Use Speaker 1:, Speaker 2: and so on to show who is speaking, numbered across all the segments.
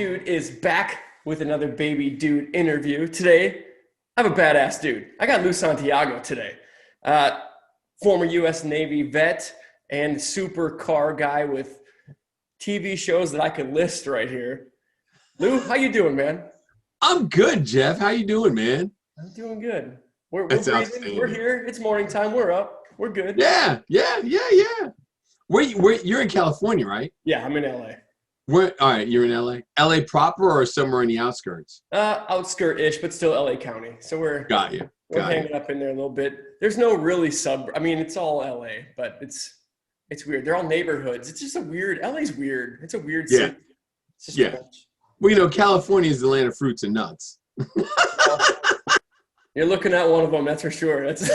Speaker 1: dude is back with another baby dude interview. Today, I have a badass dude. I got Lou Santiago today. Uh, Former US Navy vet and super car guy with TV shows that I could list right here. Lou, how you doing, man?
Speaker 2: I'm good, Jeff. How you doing, man?
Speaker 1: I'm doing good. We're
Speaker 2: That's
Speaker 1: breathing. We're
Speaker 2: outstanding.
Speaker 1: here. It's morning time. We're up. We're good.
Speaker 2: Yeah. You're in California, right?
Speaker 1: Yeah, I'm in LA.
Speaker 2: All right, you're in LA. LA proper or somewhere in the outskirts?
Speaker 1: Outskirt-ish, but still LA County. So we're
Speaker 2: Got you.
Speaker 1: we're
Speaker 2: Got you.
Speaker 1: hanging up in there a little bit. There's no really I mean, it's all LA, but it's weird. They're all neighborhoods. It's just a weird. LA's weird. It's a weird
Speaker 2: Yeah.
Speaker 1: city. It's just a
Speaker 2: Yeah.
Speaker 1: bunch.
Speaker 2: Well, California is the land of fruits and nuts.
Speaker 1: You're looking at one of them, that's for sure. That's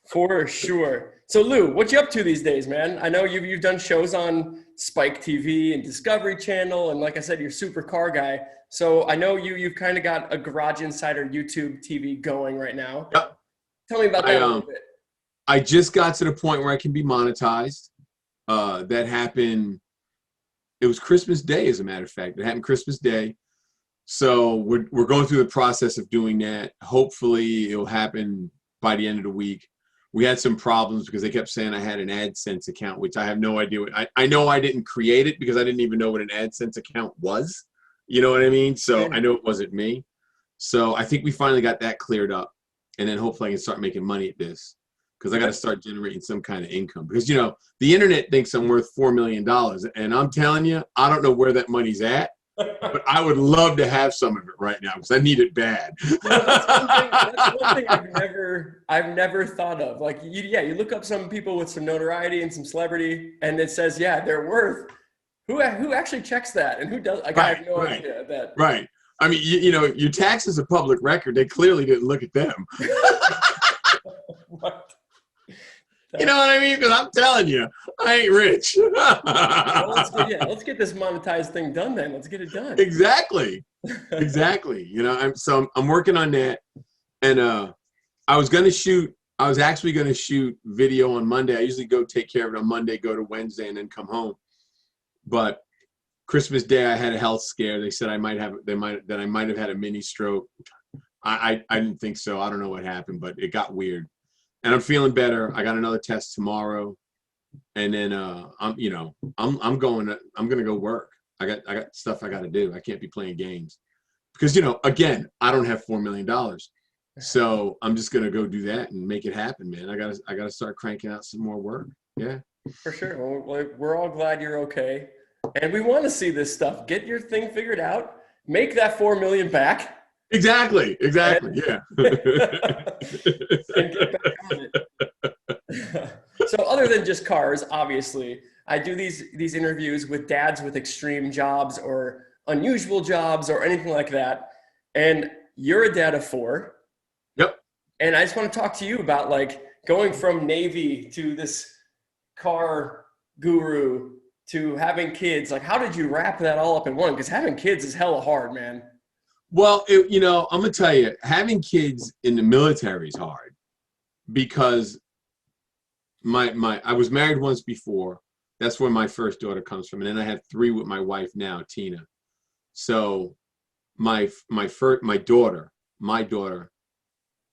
Speaker 1: for sure. So Lou, what you up to these days, man? I know you've done shows on Spike TV and Discovery Channel, and like I said, you're a super car guy. So I know you've kind of got a Garage Insider YouTube TV going right now.
Speaker 2: Yep.
Speaker 1: Tell me about that a little bit.
Speaker 2: I just got to the point where I can be monetized. That happened. It was Christmas Day, as a matter of fact. It happened Christmas Day. So we're going through the process of doing that. Hopefully it'll happen by the end of the week. We had some problems because they kept saying I had an AdSense account, which I have no idea what. I know I didn't create it because I didn't even know what an AdSense account was. You know what I mean? So I know it wasn't me. So I think we finally got that cleared up. And then hopefully I can start making money at this because I got to start generating some kind of income. Because, the internet thinks I'm worth $4 million. And I'm telling you, I don't know where that money's at. But I would love to have some of it right now because I need it bad.
Speaker 1: That's one thing I've never thought of. Like, you look up some people with some notoriety and some celebrity, and it says, yeah, they're worth. Who actually checks that, and who does? Like, I have no idea that.
Speaker 2: Right. I mean, your taxes are public record. They clearly didn't look at them.
Speaker 1: What?
Speaker 2: You know what I mean? Because I'm telling you, I ain't rich.
Speaker 1: Well, let's get this monetized thing done then. Let's get it done.
Speaker 2: Exactly. I'm working on that. And I was actually going to shoot video on Monday. I usually go take care of it on Monday, go to Wednesday, and then come home. But Christmas Day, I had a health scare. They said I might have had a mini stroke. I didn't think so. I don't know what happened, but it got weird. And I'm feeling better. I got another test tomorrow, and then I'm gonna go work. I got stuff I got to do. I can't be playing games because again, I don't have $4 million, so I'm just gonna go do that and make it happen, man. I gotta start cranking out some more work. Yeah,
Speaker 1: for sure. Well, we're all glad you're okay, and we want to see this stuff. Get your thing figured out. Make that $4 million back.
Speaker 2: Exactly. Yeah.
Speaker 1: And get back on it. So other than just cars, obviously, I do these interviews with dads with extreme jobs or unusual jobs or anything like that. And you're a dad of 4.
Speaker 2: Yep.
Speaker 1: And I just want to talk to you about like going from Navy to this car guru to having kids. Like, how did you wrap that all up in one? Because having kids is hella hard, man.
Speaker 2: Well, I'm gonna tell you, having kids in the military is hard because I was married once before. That's where my first daughter comes from, and then I had 3 with my wife now, Tina. So my daughter,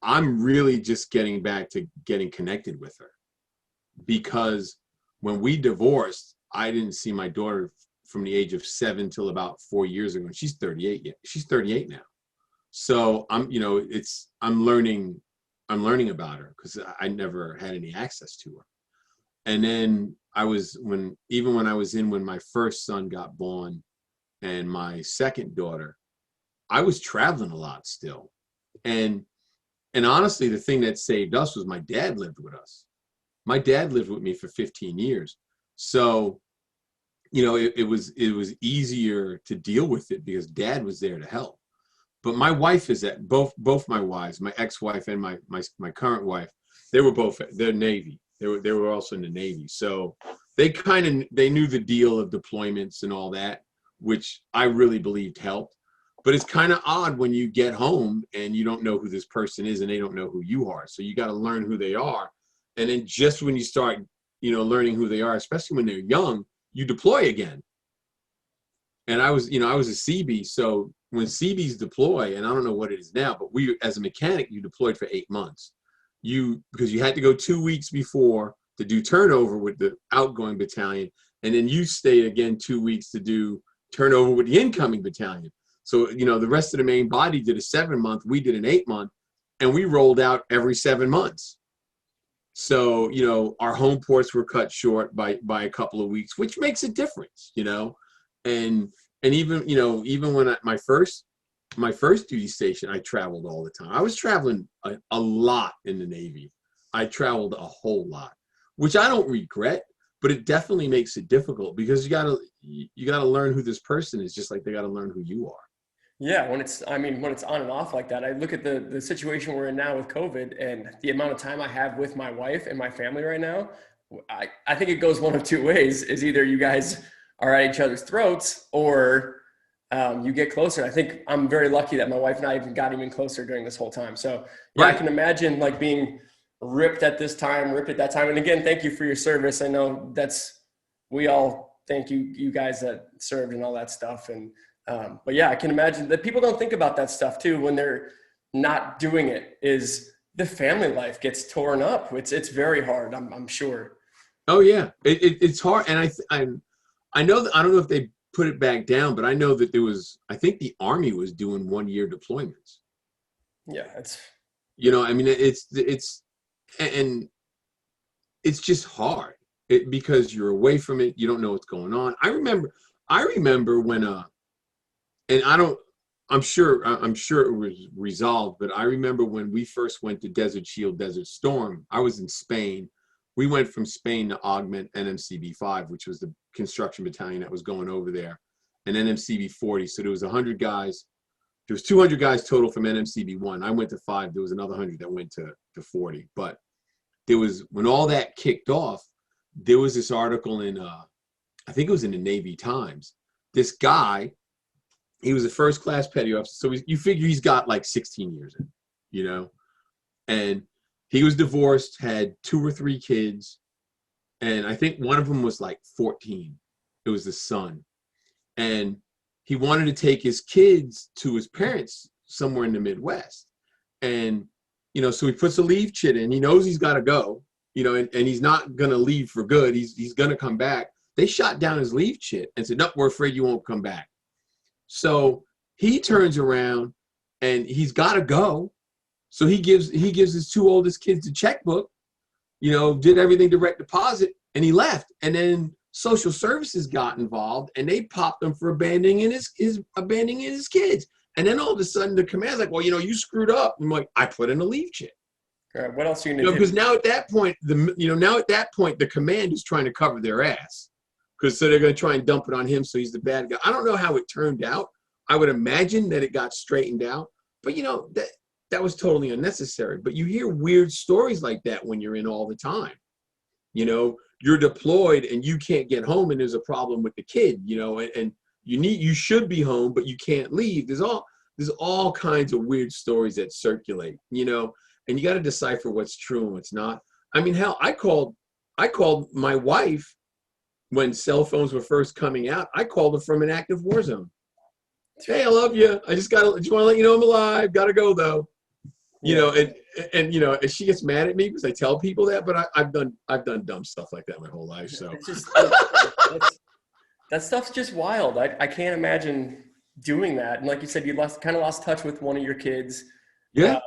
Speaker 2: I'm really just getting back to getting connected with her because when we divorced, I didn't see my daughter from the age of 7 till about 4 years ago. And she's 38 yet. She's 38 now. So I'm learning about her because I never had any access to her. And then when my first son got born and my second daughter, I was traveling a lot still. And honestly, the thing that saved us was my dad lived with us. My dad lived with me for 15 years. So it was easier to deal with it because dad was there to help. But my wife is at both my wives, my ex-wife and my current wife, they're Navy. They were also in the Navy. So they knew the deal of deployments and all that, which I really believed helped. But it's kind of odd when you get home and you don't know who this person is and they don't know who you are. So you got to learn who they are. And then just when you start, learning who they are, especially when they're young, you deploy again. And I was a CB, so when CBs deploy, and I don't know what it is now, but we, as a mechanic, you deployed for 8 months. Because you had to go 2 weeks before to do turnover with the outgoing battalion, and then you stayed again 2 weeks to do turnover with the incoming battalion. So, the rest of the main body did a 7-month, we did an 8-month, and we rolled out every 7 months. So, our home ports were cut short by a couple of weeks, which makes a difference, and even when my first duty station, I traveled all the time. I was traveling a lot in the Navy. I traveled a whole lot, which I don't regret, but it definitely makes it difficult because you gotta learn who this person is, just like they gotta learn who you are.
Speaker 1: Yeah, when it's on and off like that, I look at the situation we're in now with COVID and the amount of time I have with my wife and my family right now. I think it goes one of two ways: is either you guys are at each other's throats, or you get closer. I think I'm very lucky that my wife and I even got even closer during this whole time. So yeah, right. I can imagine like being ripped at this time, ripped at that time. And again, thank you for your service. I know we all thank you guys that served and all that stuff. And but yeah, I can imagine that people don't think about that stuff too when they're not doing it. Is the family life gets torn up. It's very hard. I'm sure.
Speaker 2: Oh yeah, it's hard, and I know that, I don't know if they put it back down, but I know that I think the Army was doing 1-year deployments.
Speaker 1: Yeah, it's
Speaker 2: and it's just hard because you're away from it. You don't know what's going on. I remember when and I'm sure it was resolved, but I remember when we first went to Desert Shield, Desert Storm. I was in Spain. We went from Spain to augment NMCB 5, which was the construction battalion that was going over there, and NMCB 40. So there was 100 guys. There was 200 guys total from NMCB 1. I went to 5. There was another 100 that went to 40. But when all that kicked off, there was this article in, I think it was in the Navy Times. This guy, he was a first-class petty officer. So you figure he's got like 16 years in, and he was divorced, had 2 or 3 kids, and I think one of them was like 14. It was the son. And he wanted to take his kids to his parents somewhere in the Midwest. And, so he puts a leave chit in. He knows he's got to go, and he's not going to leave for good. He's going to come back. They shot down his leave chit and said, no, we're afraid you won't come back. So he turns around and he's got to go. So he gives his 2 oldest kids the checkbook, did everything direct deposit, and he left. And then social services got involved, and they popped him for abandoning his kids. And then all of a sudden, the command's like, "Well, you screwed up." I'm like, "I put in a leave check."
Speaker 1: What else are you gonna do?
Speaker 2: Because now at that point, the command is trying to cover their ass, so they're going to try and dump it on him. So he's the bad guy. I don't know how it turned out. I would imagine that it got straightened out, but that was totally unnecessary. But you hear weird stories like that when you're in all the time. You're deployed and you can't get home, and there's a problem with the kid, and you should be home, but you can't leave. There's all kinds of weird stories that circulate, and you got to decipher what's true and what's not. I mean, hell, I called my wife when cell phones were first coming out. I called her from an active war zone. Hey, I love you. I just want to let you know I'm alive. Got to go though. And she gets mad at me because I tell people that, but I've done dumb stuff like that my whole life. So
Speaker 1: that stuff's just wild. I can't imagine doing that. And like you said, you kind of lost touch with one of your kids.
Speaker 2: Yeah.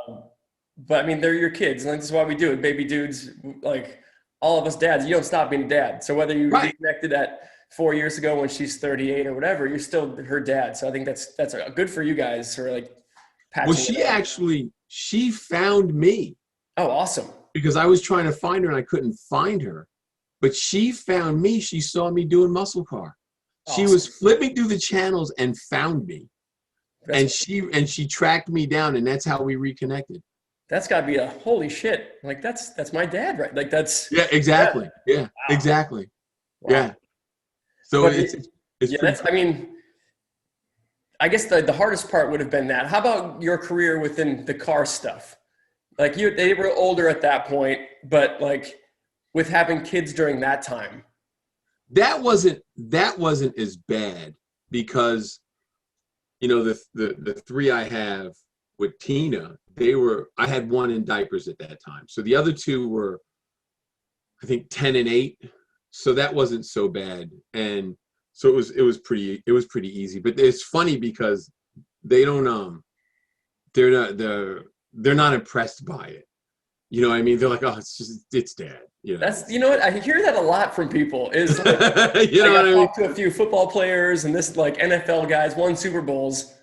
Speaker 1: But I mean, they're your kids, and this is why we do it. Baby dudes, like all of us dads, you don't stop being a dad. So whether you reconnected at 4 years ago when she's 38 or whatever, you're still her dad. So I think that's good for you guys for like.
Speaker 2: Well, she found me.
Speaker 1: Oh, awesome.
Speaker 2: Because I was trying to find her and I couldn't find her. But she found me. She saw me doing muscle car. Awesome. She was flipping through the channels and found me. And she tracked me down, and that's how we reconnected.
Speaker 1: That's got to be a holy shit. Like that's my dad, right? Like that's.
Speaker 2: Yeah, exactly. Yeah, wow. Exactly. Wow. Yeah. So but it's
Speaker 1: yeah, that's cool. I mean, I guess the hardest part would have been that. How about your career within the car stuff? Like they were older at that point, but like with having kids during that time,
Speaker 2: that wasn't as bad because, you know, the three I have with Tina, I had one in diapers at that time. So the other two were, I think, 10 and 8. So that wasn't so bad. And so it was pretty easy. But it's funny because they don't they're not impressed by it. You know what I mean? They're like, oh, it's dad. You know?
Speaker 1: That's, you know what, I hear that a lot from people is like,
Speaker 2: you know what I
Speaker 1: I've
Speaker 2: mean?
Speaker 1: talked to a few football players and this like NFL guys won Super Bowls.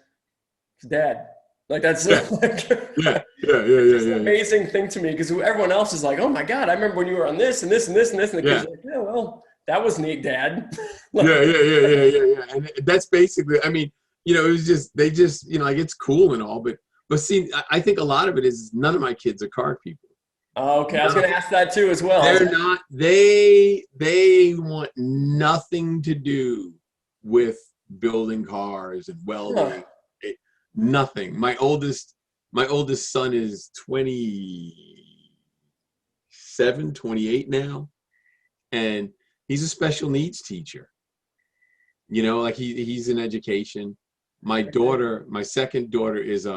Speaker 1: It's dad. Like that's like, it's an
Speaker 2: Yeah.
Speaker 1: amazing thing to me because everyone else is like, oh my God, I remember when you were on this and this and this and this. And the kids are like, yeah, well, that was neat, dad. Like,
Speaker 2: Yeah. And that's basically, I mean, you know, it was just, they just, you know, like it's cool and all, but see, I think a lot of it is none of my kids are car people.
Speaker 1: okay, I was going to ask that too as well.
Speaker 2: They're not, they want nothing to do with building cars and welding. Nothing. My oldest son is 27, 28 now, and he's a special needs teacher. You know, like he's in education. My second daughter is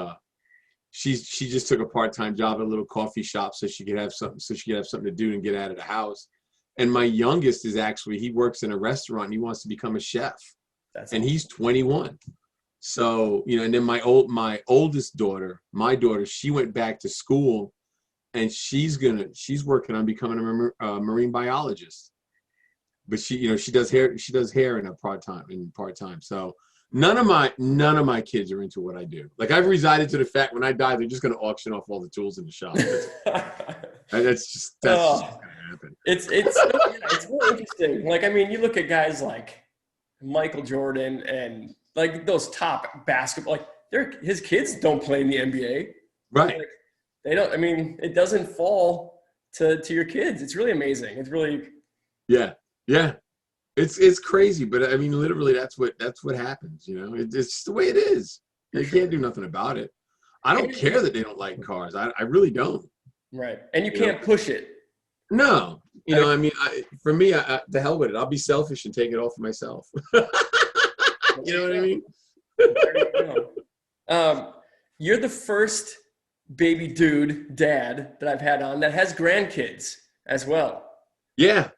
Speaker 2: she just took a part-time job at a little coffee shop so she could have something to do and get out of the house. And my youngest is actually, he works in a restaurant and he wants to become a chef. And he's 21. So, you know, and then my oldest daughter, she went back to school and she's working on becoming a marine biologist. But she does hair in part time. So none of my kids are into what I do. Like I've resided to the fact when I die, they're just going to auction off all the tools in the shop. That's just going to happen.
Speaker 1: It's really interesting. Like, I mean, you look at guys like Michael Jordan and like those top basketball, like his kids don't play in the NBA.
Speaker 2: Right.
Speaker 1: Like, they don't, I mean, it doesn't fall to your kids. It's really amazing. It's really.
Speaker 2: Yeah. It's crazy, but I mean, literally that's what happens, you know, it's just the way it is. You can't do nothing about it. I don't care that they don't like cars. I really don't.
Speaker 1: Right. And you can't push it.
Speaker 2: No, you know, I mean, for me, the hell with it. I'll be selfish and take it all for myself. You know what I mean?
Speaker 1: There you go. You're the first baby dude dad that I've had on that has grandkids as well.
Speaker 2: Yeah.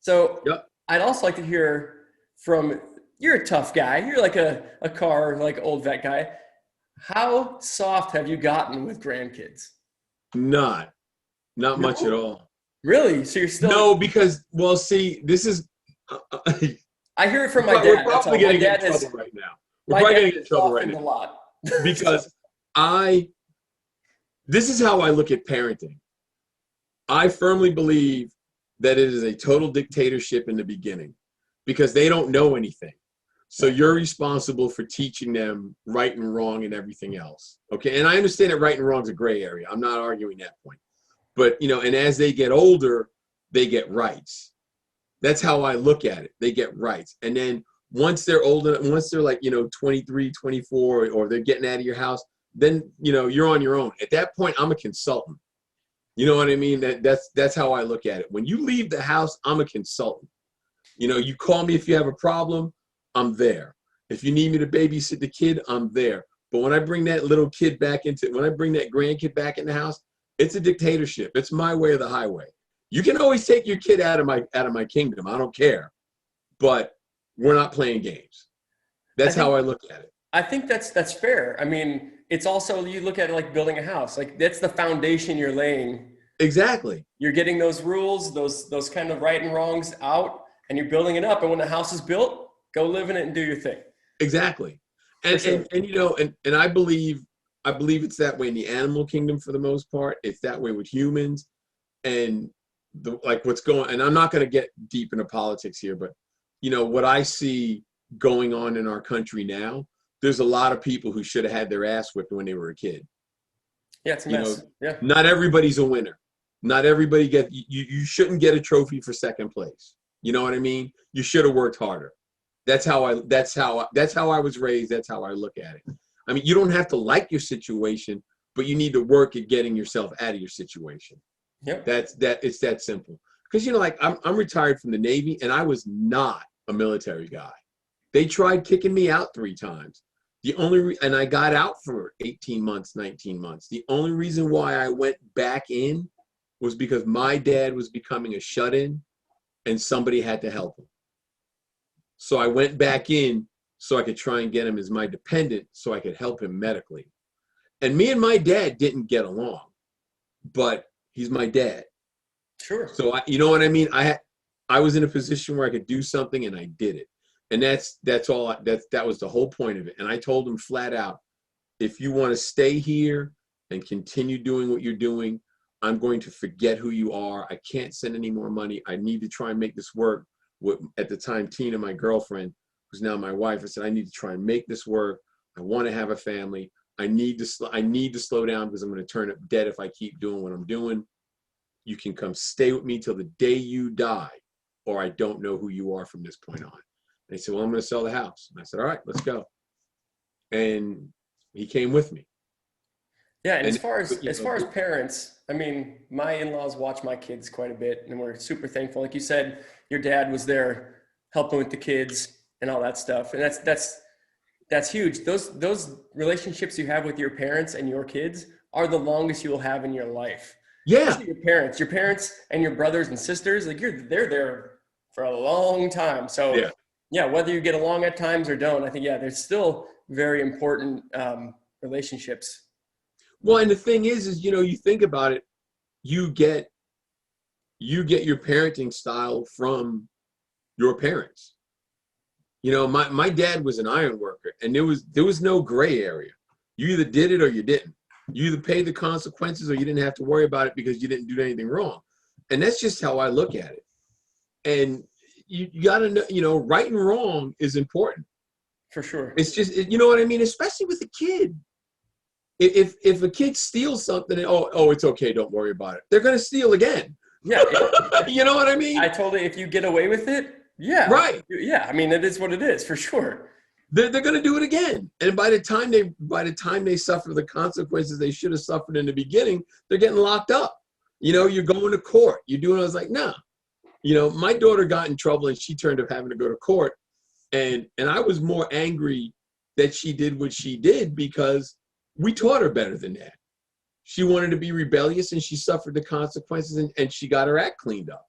Speaker 1: So
Speaker 2: yep.
Speaker 1: I'd also like to hear from, you're a tough guy. You're like a car, like old vet guy. How soft have you gotten with grandkids?
Speaker 2: Not much at all.
Speaker 1: Really? So you're still.
Speaker 2: No, because, well, see, this is.
Speaker 1: I hear it from my dad.
Speaker 2: We're probably going to get in trouble right now. We're probably going to get in trouble right now.
Speaker 1: A lot.
Speaker 2: Because this is how I look at parenting. I firmly believe that it is a total dictatorship in the beginning because they don't know anything. So you're responsible for teaching them right and wrong and everything else. Okay. And I understand that right and wrong is a gray area. I'm not arguing that point. But, you know, and as they get older, they get rights. That's how I look at it. They get rights. And then once they're older, once they're like, you know, 23, 24, or they're getting out of your house, then, you know, you're on your own. At that point, I'm a consultant. You know what I mean? That's how I look at it. When you leave the house, I'm a consultant. You know, you call me if you have a problem, I'm there. If you need me to babysit the kid, I'm there. But when I bring that grandkid back in the house, it's a dictatorship. It's my way or the highway. You can always take your kid out of my kingdom. I don't care. But we're not playing games. That's how I look at it.
Speaker 1: I think that's fair. I mean, it's also, you look at it like building a house. Like that's the foundation you're laying.
Speaker 2: Exactly.
Speaker 1: You're getting those rules, those kind of right and wrongs out, and you're building it up. And when the house is built, go live in it and do your thing.
Speaker 2: Exactly. And you know, and I believe it's that way in the animal kingdom for the most part. It's that way with humans. And what's going, and I'm not going to get deep into politics here, but you know, what I see going on in our country now, there's a lot of people who should have had their ass whipped when they were a kid.
Speaker 1: Yeah, it's a mess.
Speaker 2: Yeah. Not everybody's a winner. Not everybody you shouldn't get a trophy for second place. You know what I mean? You should have worked harder. That's how I was raised. That's how I look at it. I mean, you don't have to like your situation, but you need to work at getting yourself out of your situation.
Speaker 1: Yep.
Speaker 2: It's that simple. because like I'm retired from the Navy, and I was not a military guy. They tried kicking me out 3 times. And I got out for 18 months, 19 months. The only reason why I went back in was because my dad was becoming a shut-in, and somebody had to help him. So I went back in so I could try and get him as my dependent, so I could help him medically. And me and my dad didn't get along, but he's my dad.
Speaker 1: Sure.
Speaker 2: So you know what I mean? I was in a position where I could do something, and I did it. And that was the whole point of it. And I told him flat out, if you want to stay here and continue doing what you're doing, I'm going to forget who you are. I can't send any more money. I need to try and make this work. With, at the time, Tina, my girlfriend, who's now my wife, I said, I need to try and make this work. I want to have a family. I need to slow down, because I'm going to turn up dead if I keep doing what I'm doing. You can come stay with me till the day you die, or I don't know who you are from this point on. And he said, well, I'm going to sell the house. And I said, all right, let's go. And he came with me.
Speaker 1: Yeah, and
Speaker 2: And
Speaker 1: as far as parents, I mean, my in-laws watch my kids quite a bit, and we're super thankful. Like you said, your dad was there helping with the kids and all that stuff, and that's huge. Those relationships you have with your parents and your kids are the longest you will have in your life.
Speaker 2: yeah,
Speaker 1: Especially your parents and your brothers and sisters. Like they're there for a long time. So
Speaker 2: yeah.
Speaker 1: yeah, whether you get along at times or don't, I think there's still very important relationships.
Speaker 2: Well, and the thing is, you think about it, you get your parenting style from your parents. My dad was an iron worker, and there was no gray area. You either did it or you didn't. You either paid the consequences or you didn't have to worry about it because you didn't do anything wrong. And that's just how I look at it. And you got to know, right and wrong is important.
Speaker 1: For sure.
Speaker 2: It's just, you know what I mean? Especially with a kid. If a kid steals something, it's okay, don't worry about it. They're going to steal again.
Speaker 1: Yeah.
Speaker 2: You know what I mean?
Speaker 1: If you get away with it, yeah.
Speaker 2: Right.
Speaker 1: Yeah. I mean, it is what it is, for sure.
Speaker 2: They're going to do it again. And by the time they suffer the consequences they should have suffered in the beginning, they're getting locked up. You're going to court. You're doing, I was like, no. My daughter got in trouble, and she turned up having to go to court. And I was more angry that she did what she did, because we taught her better than that. She wanted to be rebellious, and she suffered the consequences, and she got her act cleaned up.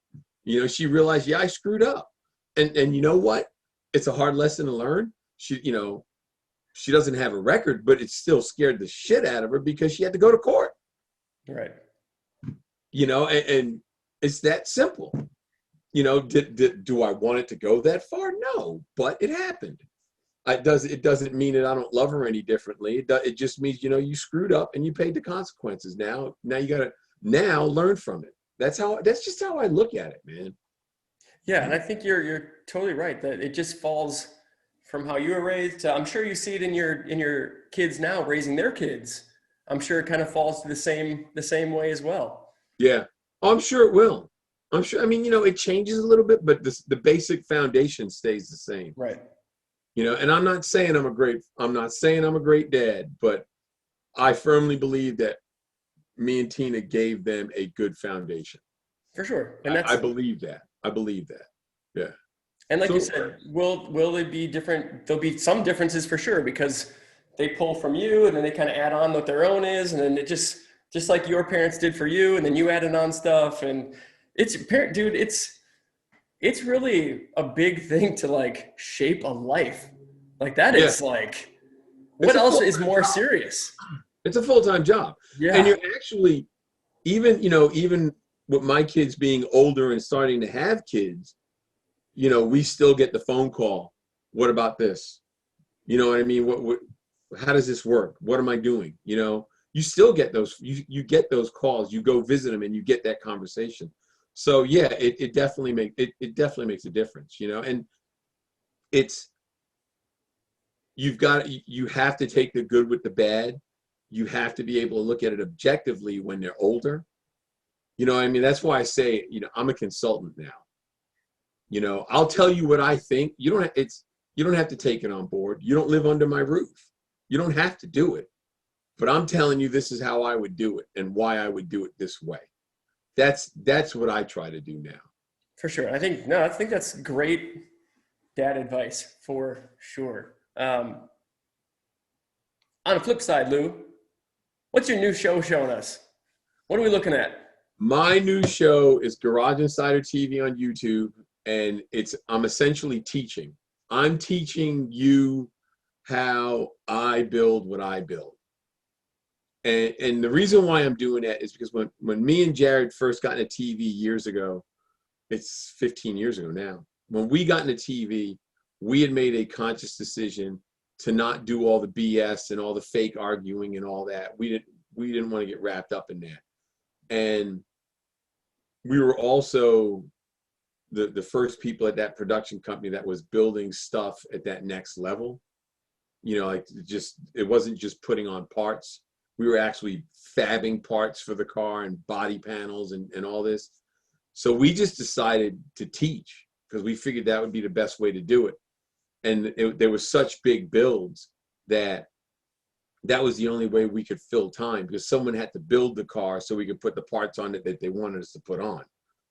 Speaker 2: She realized, yeah, I screwed up. And you know what? It's a hard lesson to learn. She doesn't have a record, but it still scared the shit out of her because she had to go to court.
Speaker 1: Right.
Speaker 2: And it's that simple. Do I want it to go that far? No, but it happened. It doesn't mean that I don't love her any differently. It just means, you screwed up and you paid the consequences. Now you got to learn from it. That's just how I look at it, man.
Speaker 1: Yeah. And I think you're totally right that it just falls from how you were raised. I'm sure you see it in your kids now raising their kids. I'm sure it kind of falls to the same way as well.
Speaker 2: Yeah. Oh, I'm sure it will. I'm sure. I mean, it changes a little bit, but the basic foundation stays the same.
Speaker 1: Right.
Speaker 2: And I'm not saying I'm a great dad, but I firmly believe that me and Tina gave them a good foundation.
Speaker 1: For sure.
Speaker 2: And I believe that. Yeah.
Speaker 1: And like you said, will they be different? There'll be some differences for sure, because they pull from you and then they kind of add on what their own is. And then it just like your parents did for you, and then you added on stuff. And it's really a big thing to like shape a life. Like that is like, what else is more serious?
Speaker 2: It's a full-time job.
Speaker 1: Yeah.
Speaker 2: And you're actually, even with my kids being older and starting to have kids, we still get the phone call. What about this? You know what I mean? How does this work? What am I doing? You still get those, you get those calls, you go visit them and you get that conversation. So yeah, it definitely makes a difference, and you have to take the good with the bad. You have to be able to look at it objectively when they're older. I mean, that's why I say, I'm a consultant now. I'll tell you what I think. You don't have to take it on board. You don't live under my roof. You don't have to do it. But I'm telling you, this is how I would do it and why I would do it this way. That's what I try to do now.
Speaker 1: For sure. I think that's great dad advice for sure. On the flip side, Lou, what's your new show showing us? What are we looking at?
Speaker 2: My new show is Garage Insider TV on YouTube, and I'm essentially teaching. I'm teaching you how I build what I build. And the reason why I'm doing that is because when me and Jared first got into TV years ago, it's 15 years ago now. When we got into TV, we had made a conscious decision to not do all the BS and all the fake arguing and all that. We didn't want to get wrapped up in that. And we were also the first people at that production company that was building stuff at that next level. Like it wasn't just putting on parts. We were actually fabbing parts for the car and body panels and all this. So we just decided to teach because we figured that would be the best way to do it. And there was such big builds that was the only way we could fill time, because someone had to build the car so we could put the parts on it that they wanted us to put on.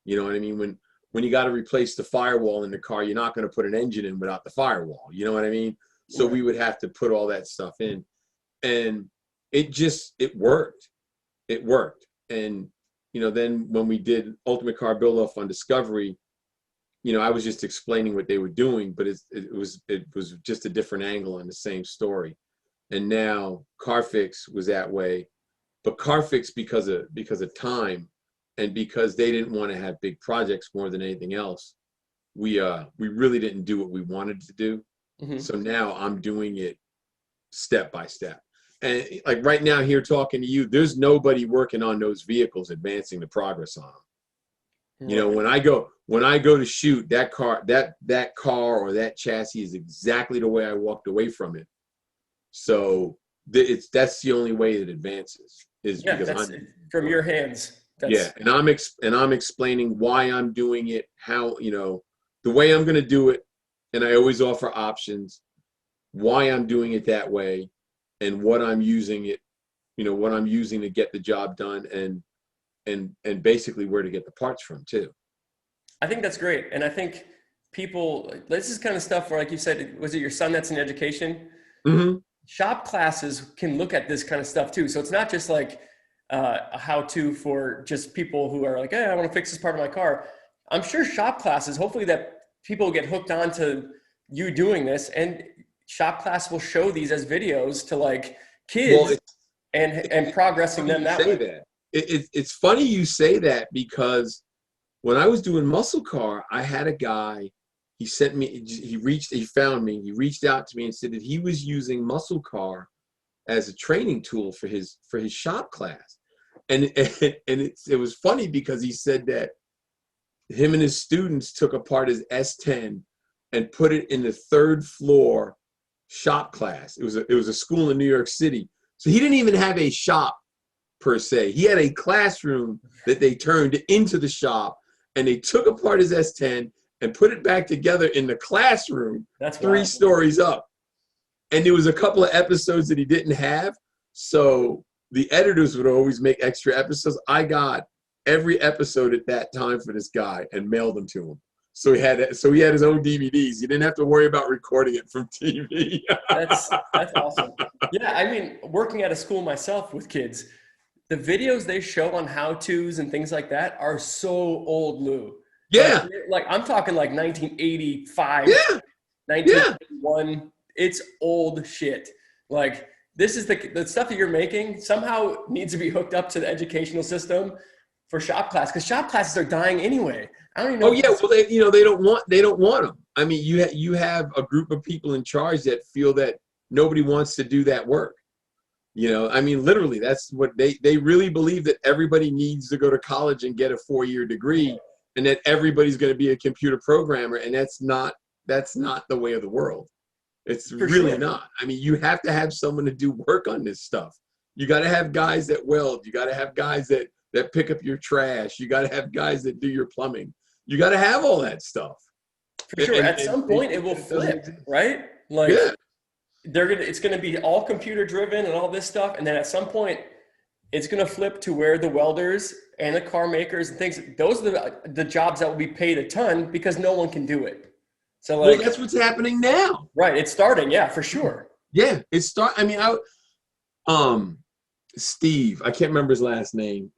Speaker 2: You know what I mean? When you got to replace the firewall in the car, you're not going to put an engine in without the firewall. You know what I mean? So we would have to put all that stuff in, and it worked. It worked. And, then when we did Ultimate Car Build Off on Discovery, I was just explaining what they were doing, but it was just a different angle on the same story. And now CarFix was that way, but CarFix because of time and because they didn't want to have big projects more than anything else, we really didn't do what we wanted to do. Mm-hmm. So now I'm doing it step by step. And like right now here talking to you, there's nobody working on those vehicles advancing the progress on them. Right. When I go to shoot that car, that car or that chassis is exactly the way I walked away from it. So that's the only way it advances is because I'm
Speaker 1: from your hands.
Speaker 2: And I'm explaining why I'm doing it, how, the way I'm going to do it. And I always offer options, why I'm doing it that way and what I'm using it, what I'm using to get the job done and basically where to get the parts from too.
Speaker 1: I think that's great. And I think this is kind of stuff where, like you said, was it your son that's in education?
Speaker 2: Mm-hmm.
Speaker 1: Shop classes can look at this kind of stuff too. So it's not just like a how-to for just people who are like, hey, I want to fix this part of my car. I'm sure shop classes, hopefully that people get hooked on to you doing this, and shop class will show these as videos to like kids and progressing them that way.
Speaker 2: It's funny you say that, because when I was doing muscle car, I had a guy, he found me, he reached out to me and said that he was using muscle car as a training tool for his shop class. And it was funny because he said that him and his students took apart his S10 and put it in the third floor shop class. It was a school in New York City. So he didn't even have a shop per se. He had a classroom that they turned into the shop, and they took apart his S10 and put it back together in the classroom. That's 3 stories up. And there was a couple of episodes that he didn't have. So the editors would always make extra episodes. I got every episode at that time for this guy and mailed them to him. So he had his own DVDs. He didn't have to worry about recording it from TV.
Speaker 1: That's awesome. Yeah, I mean, working at a school myself with kids, the videos they show on how-tos and things like that are so old, Lou.
Speaker 2: Yeah.
Speaker 1: Like I'm talking like 1985,
Speaker 2: yeah.
Speaker 1: 1981. Yeah. It's old shit. Like this is the stuff that you're making somehow needs to be hooked up to the educational system for shop class, because shop classes are dying anyway. I don't even know.
Speaker 2: Oh yeah, well they don't want them. I mean, you have a group of people in charge that feel that nobody wants to do that work. I mean, literally, that's what they really believe, that everybody needs to go to college and get a 4-year degree, and that everybody's going to be a computer programmer, and that's not the way of the world. It's really not. I mean, you have to have someone to do work on this stuff. You got to have guys that weld. You got to have guys that pick up your trash. You got to have guys that do your plumbing. You got to have all that stuff.
Speaker 1: For sure. At some point, it will flip, right? Like, it's going to be all computer driven and all this stuff. And then at some point, it's going to flip to where the welders and the car makers and things. Those are the jobs that will be paid a ton because no one can do it. So
Speaker 2: Well,
Speaker 1: like,
Speaker 2: that's what's happening now.
Speaker 1: right, it's starting, yeah, for sure.
Speaker 2: Yeah, I mean, Steve, I can't remember his last name.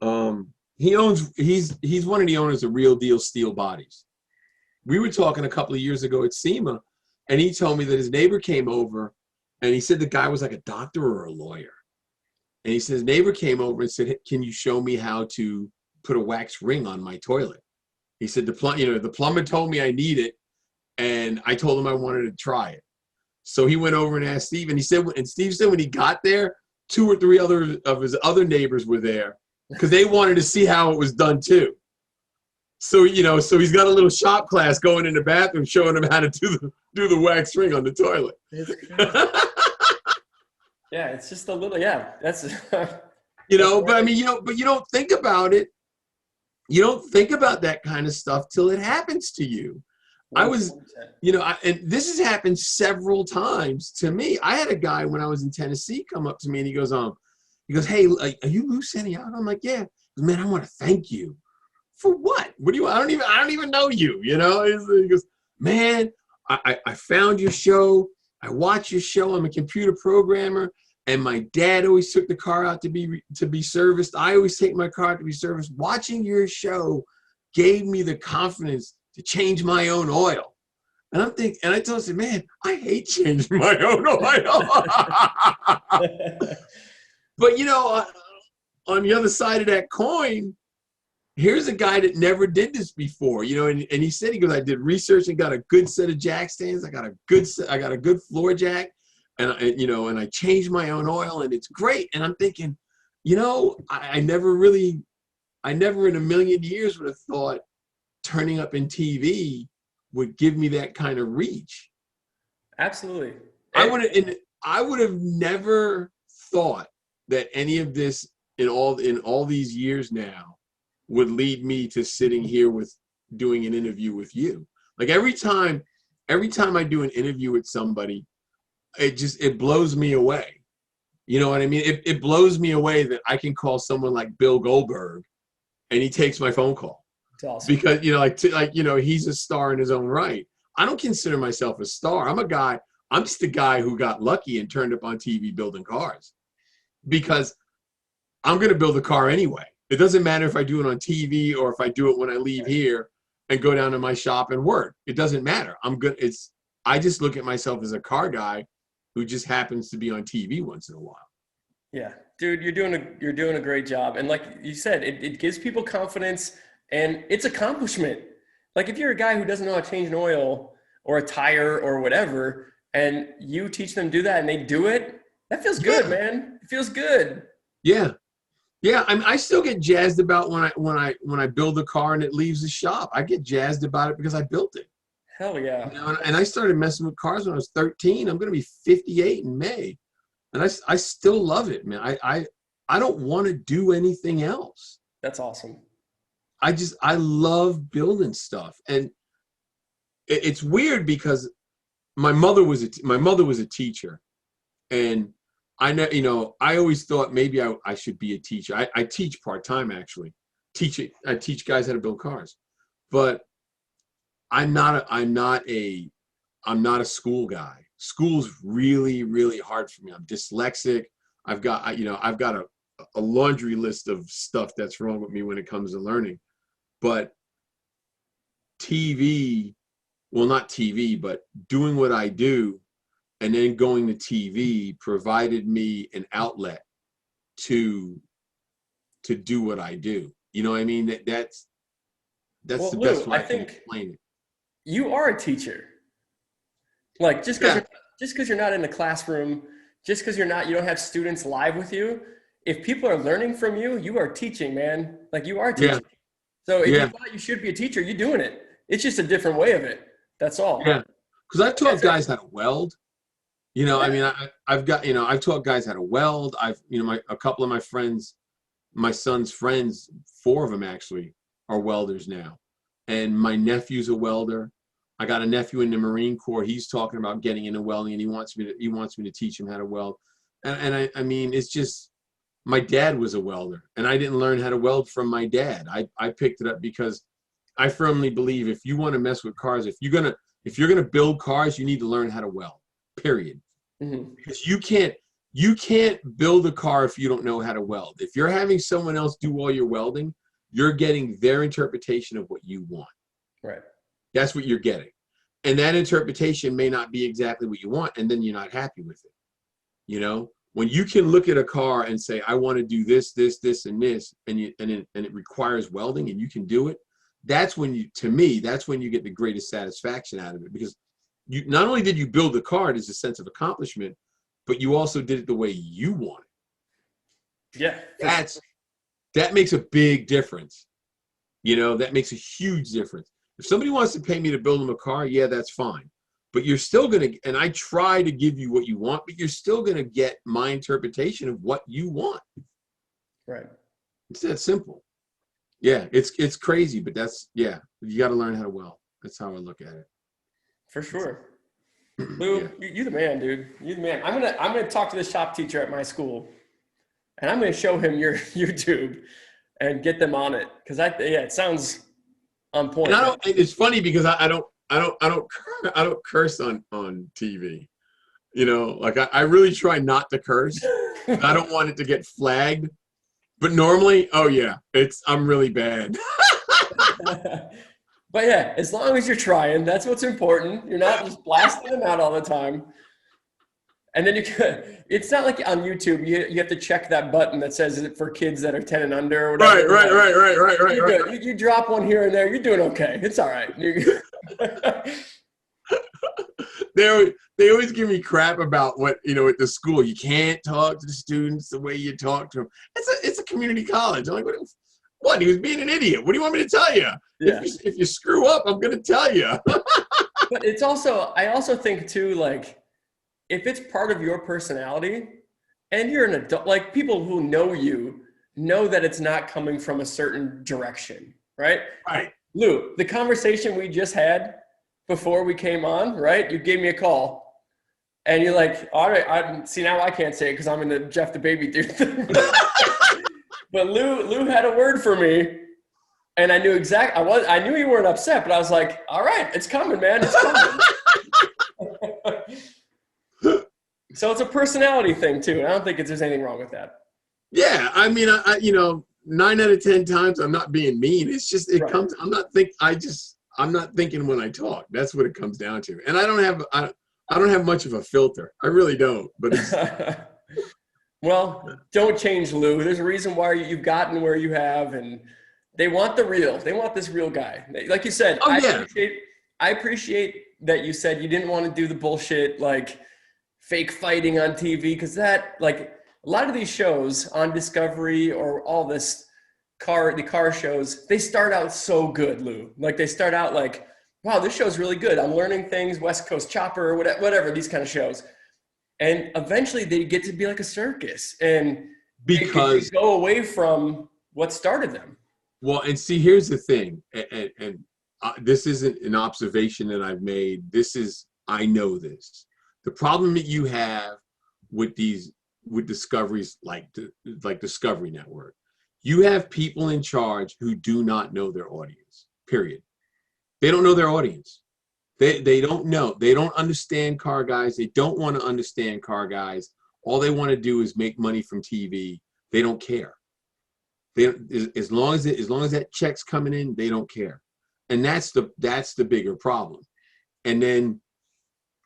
Speaker 2: He's one of the owners of Real Deal Steel Bodies. We were talking a couple of years ago at SEMA, and he told me that his neighbor came over, and he said the guy was like a doctor or a lawyer. And he said his neighbor came over and said, "Hey, can you show me how to put a wax ring on my toilet?" He said the plumber told me I need it, and I told him I wanted to try it. So he went over and asked Steve, and Steve said when he got there, 2 or 3 other of his other neighbors were there because they wanted to see how it was done too. So so he's got a little shop class going in the bathroom showing him how to do the wax ring on the toilet.
Speaker 1: Yeah, it's just a little, yeah, that's
Speaker 2: But I mean, but you don't think about it. You don't think about that kind of stuff till it happens to you.
Speaker 1: 100%.
Speaker 2: And this has happened several times to me. I had a guy when I was in Tennessee come up to me and he goes, "Hey, are you Lou Santiago?" I'm like, "Yeah." He goes, "Man, I want to thank you." For what? What do you? I don't even know you. He goes, "Man, I found your show. I watch your show. I'm a computer programmer, and my dad always took the car out to be serviced. I always take my car out to be serviced. Watching your show gave me the confidence to change my own oil." And I told him, "Man, I hate changing my own oil." But on the other side of that coin, here's a guy that never did this before, and he said, he goes, "I did research and got a good set of jack stands. I got a good floor jack, and I changed my own oil, and it's great." And I'm thinking, I never in a million years would have thought turning up in TV would give me that kind of reach.
Speaker 1: Absolutely.
Speaker 2: I would have never thought that any of this in all these years now would lead me to sitting here with doing an interview with you. Like every time I do an interview with somebody, it blows me away. You know what I mean? It blows me away that I can call someone like Bill Goldberg and he takes my phone call.
Speaker 1: It's awesome.
Speaker 2: Because he's a star in his own right. I don't consider myself a star. I'm just a guy who got lucky and turned up on TV building cars. Because I'm going to build a car anyway. It doesn't matter if I do it on TV or if I do it when I leave here and go down to my shop and work. It doesn't matter. I just look at myself as a car guy who just happens to be on TV once in a while.
Speaker 1: Yeah, dude, you're doing a great job. And like you said, it gives people confidence and it's accomplishment. Like if you're a guy who doesn't know how to change an oil or a tire or whatever, and you teach them to do that and they do it, that feels good, man. It feels good.
Speaker 2: Yeah. Yeah, I still get jazzed about when I build a car and it leaves the shop. I get jazzed about it because I built it.
Speaker 1: Hell yeah.
Speaker 2: And I started messing with cars when I was 13. I'm going to be 58 in May. And I still love it, man. I don't want to do anything else.
Speaker 1: That's awesome.
Speaker 2: I love building stuff. And it's weird because my mother was a teacher. And I always thought maybe I should be a teacher. I teach part-time actually. I teach guys how to build cars. But I'm not a school guy. School's really, really hard for me. I'm dyslexic. I've got a laundry list of stuff that's wrong with me when it comes to learning. But not TV, but doing what I do and then going to TV provided me an outlet to do what I do. You know what I mean? That's the best way I can explain it.
Speaker 1: You are a teacher. Like just because you're not in the classroom, just because you don't have students live with you, if people are learning from you, you are teaching, man. Like you are teaching. Yeah. So if you thought you should be a teacher, you're doing it. It's just a different way of it. That's all.
Speaker 2: Yeah. Because I've taught guys how to weld. I mean, I've taught guys how to weld. A couple of my friends, my son's friends, 4 of them actually are welders now. And my nephew's a welder. I got a nephew in the Marine Corps. He's talking about getting into welding and he wants me to teach him how to weld. And I mean, it's just, my dad was a welder, and I didn't learn how to weld from my dad. I picked it up because I firmly believe if you want to mess with cars, if you're gonna build cars, you need to learn how to weld. Period.
Speaker 1: Mm-hmm.
Speaker 2: Because you can't build a car if you don't know how to weld. If you're having someone else do all your welding, you're getting their interpretation of what you want.
Speaker 1: Right.
Speaker 2: That's what you're getting. And that interpretation may not be exactly what you want, and then you're not happy with it. You know, when you can look at a car and say, I want to do this, this, this, and this, and it requires welding, and you can do it, that's when you get the greatest satisfaction out of it. Because you not only did you build the car, there's a sense of accomplishment, but you also did it the way you want it.
Speaker 1: Yeah.
Speaker 2: That makes a big difference. You know, that makes a huge difference. If somebody wants to pay me to build them a car, yeah, that's fine. But you're still going to, and I try to give you what you want, but you're still going to get my interpretation of what you want.
Speaker 1: Right.
Speaker 2: It's that simple. Yeah, it's crazy, but you got to learn how to weld. That's how I look at it.
Speaker 1: For sure. Lou, you're the man, dude. You're the man. I'm gonna talk to the shop teacher at my school, and I'm gonna show him your YouTube and get them on it, because it sounds on point.
Speaker 2: And it's funny because I don't curse on TV. You know, like I really try not to curse. I don't want it to get flagged. But normally, oh yeah, I'm really bad.
Speaker 1: But yeah, as long as you're trying, that's what's important. You're not just blasting them out all the time. And then it's not like on YouTube, you have to check that button that says, is it for kids that are 10 and under or whatever.
Speaker 2: Right.
Speaker 1: You drop one here and there, you're doing okay. It's all right.
Speaker 2: They always give me crap about what, at the school, you can't talk to the students the way you talk to them. It's a community college. I'm like, what? He was being an idiot. What do you want me to tell you?
Speaker 1: Yeah.
Speaker 2: If you screw up, I'm going to tell you.
Speaker 1: But I also think too, like, if it's part of your personality and you're an adult, like people who know you know that it's not coming from a certain direction, right?
Speaker 2: Right.
Speaker 1: Lou, the conversation we just had before we came on, right? You gave me a call and you're like, all right, now I can't say it because I'm in the Jeff the Baby Dude thing. But Lou had a word for me, and I knew I knew you weren't upset, but I was like, all right, it's coming, man, it's coming. So it's a personality thing too. And I don't think there's anything wrong with that.
Speaker 2: Yeah, I mean, I 9 out of 10 times I'm not being mean. It's just comes. I'm not thinking when I talk. That's what it comes down to. And I don't have much of a filter. I really don't. But it's.
Speaker 1: Well, don't change, Lou. There's a reason why you've gotten where you have, and they want the real. They want this real guy. Like you said, I appreciate that you said you didn't want to do the bullshit, like fake fighting on TV, because that, like, a lot of these shows on Discovery or all this the car shows, they start out so good, Lou. Like, they start out like, wow, this show's really good. I'm learning things, West Coast Chopper, whatever, these kind of shows. And eventually they get to be like a circus, and because they go away from what started them.
Speaker 2: Well, and see, here's the thing, and this isn't an observation that I've made. I know this. The problem that you have with discoveries like Discovery Network, you have people in charge who do not know their audience. Period. They don't know their audience. They don't know. They don't understand car guys. They don't want to understand car guys. All they want to do is make money from TV. They don't care. As long as that check's coming in, they don't care. And that's the bigger problem. And then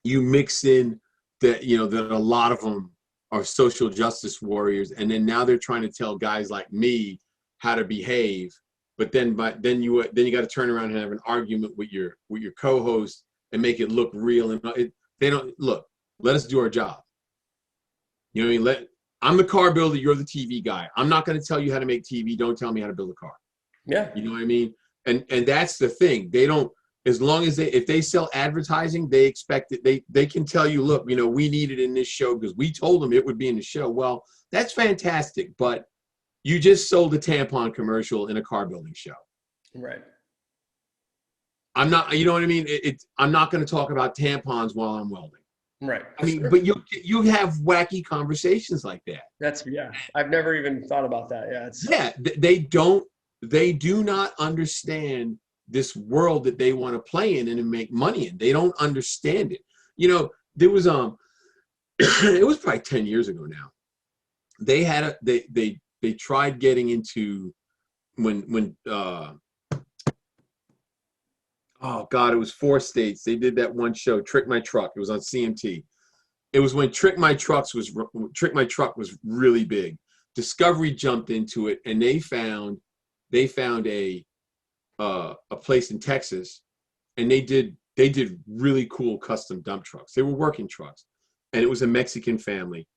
Speaker 2: you mix in that a lot of them are social justice warriors, and then now they're trying to tell guys like me how to behave. But then you got to turn around and have an argument with your co-host and make it look real. And they don't look. Let us do our job. You know what I mean? I'm the car builder. You're the TV guy. I'm not going to tell you how to make TV. Don't tell me how to build a car.
Speaker 1: Yeah.
Speaker 2: You know what I mean? And that's the thing. They don't. As long as if they sell advertising, they expect it. They can tell you, look, we need it in this show because we told them it would be in the show. Well, that's fantastic, but you just sold a tampon commercial in a car building show.
Speaker 1: Right.
Speaker 2: I'm not, you know what I mean? I'm not going to talk about tampons while I'm welding.
Speaker 1: Right.
Speaker 2: I
Speaker 1: For
Speaker 2: mean,
Speaker 1: sure.
Speaker 2: but you have wacky conversations like that.
Speaker 1: Yeah. I've never even thought about that. Yeah.
Speaker 2: Yeah, they do not understand this world that they want to play in and make money in. They don't understand it. You know, there was it was probably 10 years ago now. They had they tried getting into when oh God, it was 4 states. They did that one show, Trick My Truck. It was on CMT. It was when Trick My Truck was really big. Discovery jumped into it, and they found a place in Texas, and they did really cool custom dump trucks. They were working trucks, and it was a Mexican family.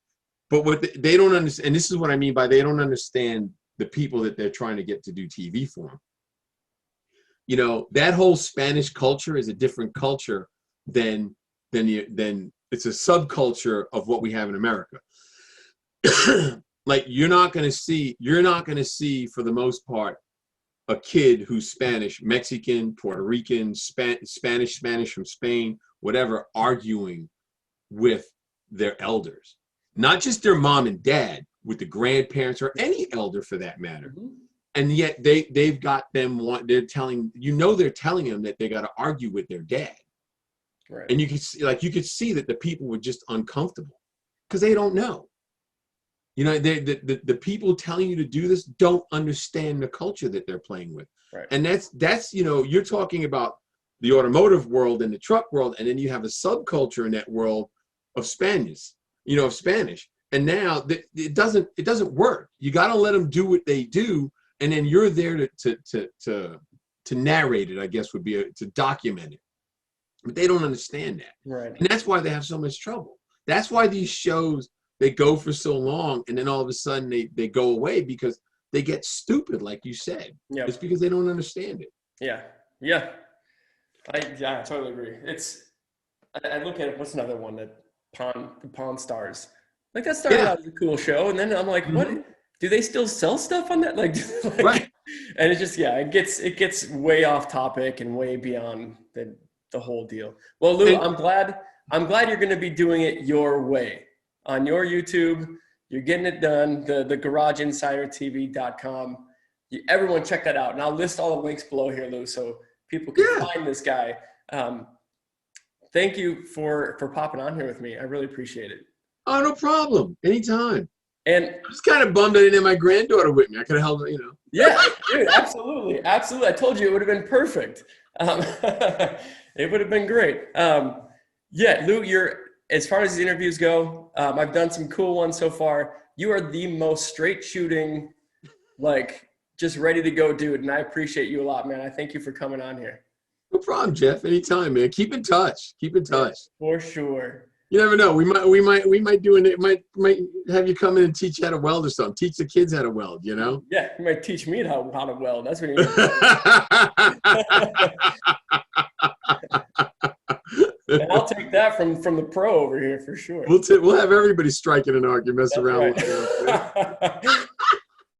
Speaker 2: But what they don't understand, and this is what I mean by they don't understand the people that they're trying to get to do TV for them. You know, that whole Spanish culture is a different culture than it's a subculture of what we have in America. Like you're not going to see for the most part a kid who's Spanish, Mexican, Puerto Rican, Spanish from Spain, whatever, arguing with their elders, not just their mom and dad, with the grandparents or any elder for that matter.
Speaker 1: Mm-hmm.
Speaker 2: And yet they've got them they're telling them that they got to argue with their dad.
Speaker 1: Right.
Speaker 2: And you could see that the people were just uncomfortable because they don't know. You know, the people telling you to do this don't understand the culture that they're playing with.
Speaker 1: Right.
Speaker 2: And that's you know, you're talking about the automotive world and the truck world, and then you have a subculture in that world of Spanish. And now it doesn't work. You got to let them do what they do, and then you're there to narrate it, I guess would be to document it. But they don't understand that.
Speaker 1: Right.
Speaker 2: And that's why they have so much trouble. That's why these shows, they go for so long, and then all of a sudden they go away because they get stupid, like you said.
Speaker 1: Yep.
Speaker 2: It's because they don't understand it.
Speaker 1: Yeah. I totally agree. I look at what's another one, that the Pawn Stars. Like that started out as a cool show, and then I'm like, what? Do they still sell stuff on that? Like
Speaker 2: Right.
Speaker 1: And it's just it gets way off topic and way beyond the whole deal. Well, Lou, I'm glad you're going to be doing it your way on your YouTube. You're getting it done. The GarageInsiderTV.com. Everyone check that out, and I'll list all the links below here, Lou, so people can find this guy. Thank you for popping on here with me. I really appreciate it.
Speaker 2: Oh, no problem. Anytime.
Speaker 1: And
Speaker 2: I'm just kind of bummed I didn't have my granddaughter with me. I could have held her, you know.
Speaker 1: Yeah, dude, absolutely. I told you it would have been perfect. It would have been great. Yeah, Lou, as far as the interviews go, I've done some cool ones so far. You are the most straight shooting, like just ready to go dude, and I appreciate you a lot, man. I thank you for coming on here.
Speaker 2: No problem, Jeff. Anytime, man. Keep in touch.
Speaker 1: Yeah, for sure.
Speaker 2: You never know. We might do it. Might have you come in and teach you how to weld or something. Teach the kids how to weld. You know.
Speaker 1: Yeah, you might teach me how to weld. That's what you mean. And I'll take that from the pro over here for sure.
Speaker 2: We'll have everybody striking an arc and mess around.
Speaker 1: Right.